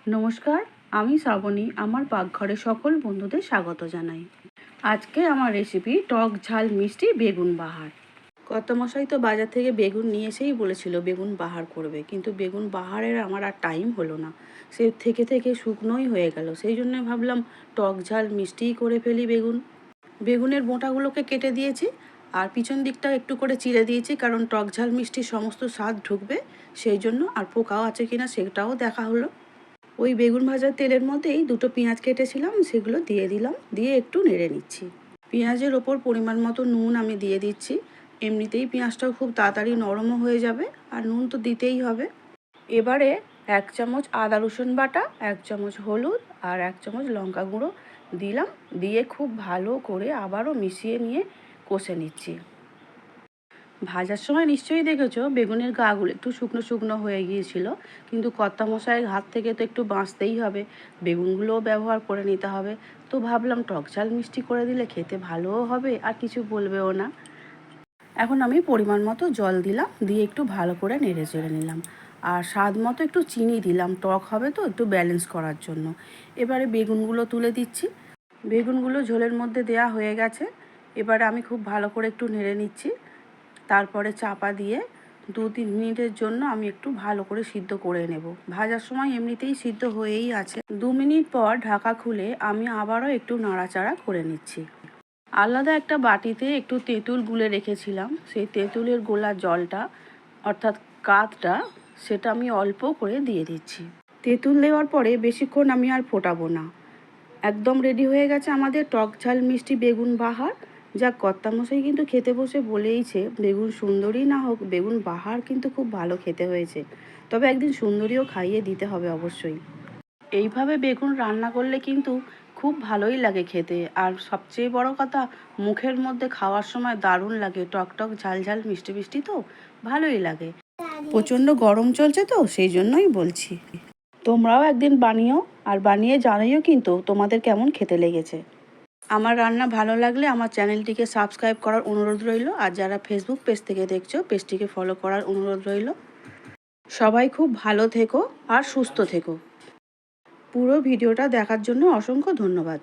নমস্কার, আমি শ্রাবণী। আমার পাকঘরে সকল বন্ধুদের স্বাগত জানাই। আজকে আমার রেসিপি টক ঝাল মিষ্টি বেগুন বাহার। কর্তামশাই তো বাজার থেকে বেগুন নিয়ে এসেই বলেছিল বেগুন বাহার করবে, কিন্তু বেগুন বাহারের আমার আর টাইম হলো না। সে থেকে থেকে শুকনোই হয়ে গেল। সেই জন্য ভাবলাম টক ঝাল মিষ্টিই করে ফেলি। বেগুনের বোঁটাগুলোকে কেটে দিয়েছি, আর পিছন দিকটা একটু করে চিড়ে দিয়েছি, কারণ টক ঝাল মিষ্টির সমস্ত স্বাদ ঢুকবে সেই জন্য। আর পোকাও আছে কিনা সেটাও দেখা হলো। ওই বেগুন ভাজার তেলের মধ্যেই দুটো পেঁয়াজ কেটেছিলাম, সেগুলো দিয়ে দিলাম, দিয়ে একটু নেড়ে নিচ্ছি। পেঁয়াজের ওপর পরিমাণ মতো নুন আমি দিয়ে দিচ্ছি। এমনিতেই পেঁয়াজটাও খুব তাড়াতাড়ি নরমও হয়ে যাবে, আর নুন তো দিতেই হবে। এবারে 1 চামচ আদা রসুন বাটা, 1 চামচ হলুদ আর 1 চামচ লঙ্কা গুঁড়ো দিলাম, দিয়ে খুব ভালো করে আবারও মিশিয়ে নিয়ে কষে নিচ্ছি। ভাজার সময় নিশ্চয়ই দেখেছো বেগুনের গাগুলো একটু শুকনো শুকনো হয়ে গিয়েছিল, কিন্তু কর্তামশাইয়ের হাত থেকে তো একটু বাঁচতেই হবে, বেগুনগুলোও ব্যবহার করে নিতে হবে। তো ভাবলাম টক ঝাল মিষ্টি করে দিলে খেতে ভালোও হবে আর কিছু বলবেও না। এখন আমি পরিমাণ মতো জল দিলাম, দিয়ে একটু ভালো করে নেড়ে চেড়ে নিলাম, আর স্বাদ মতো একটু চিনি দিলাম, টক হবে তো একটু ব্যালেন্স করার জন্য। এবারে বেগুনগুলো তুলে দিচ্ছি। বেগুনগুলো ঝোলের মধ্যে দেয়া হয়ে গেছে। এবারে আমি খুব ভালো করে একটু নেড়ে নিচ্ছি, তারপরে চাপা দিয়ে 2-3 মিনিটের জন্য আমি একটু ভালো করে সিদ্ধ করে নেব। ভাজার সময় এমনিতেই সিদ্ধ হয়েই আছে। 2 মিনিট পর ঢাকা খুলে আমি আবারও একটু নাড়াচাড়া করে নিচ্ছি। আলাদা একটা বাটিতে একটু তেঁতুল গুলে রেখেছিলাম, সেই তেঁতুলের গোলা জলটা অর্থাৎ কাতটা, সেটা আমি অল্প করে দিয়ে দিচ্ছি। তেঁতুল দেওয়ার পরে বেশিক্ষণ আমি আর ফোটাবো না। একদম রেডি হয়ে গেছে আমাদের টক ঝাল মিষ্টি বেগুন বাহার। যা কর্তামশাই কিন্তু খেতে বসে বলেইছে, বেগুন সুন্দরী না হোক, বেগুন বাহার কিন্তু খুব ভালো খেতে হয়েছে। তবে একদিন সুন্দরীও খাইয়ে দিতে হবে অবশ্যই। এইভাবে বেগুন রান্না করলে কিন্তু খুব ভালোই লাগে খেতে, আর সবচেয়ে বড় কথা, মুখের মধ্যে খাওয়ার সময় দারুণ লাগে। টক টক ঝাল ঝাল মিষ্টি মিষ্টি তো ভালোই লাগে। প্রচণ্ড গরম চলছে তো সেই জন্যই বলছি। তোমরাও একদিন বানিও, আর বানিয়ে জানাইও কিন্তু তোমাদের কেমন খেতে লেগেছে। আমার রান্না ভালো লাগলে আমার চ্যানেলটিকে সাবস্ক্রাইব করার অনুরোধ রইল, আর যারা ফেসবুক পেজ থেকে দেখছো পেজটিকে ফলো করার অনুরোধ রইল। সবাই খুব ভালো থেকো আর সুস্থ থেকো। পুরো ভিডিওটা দেখার জন্য অসংখ্য ধন্যবাদ।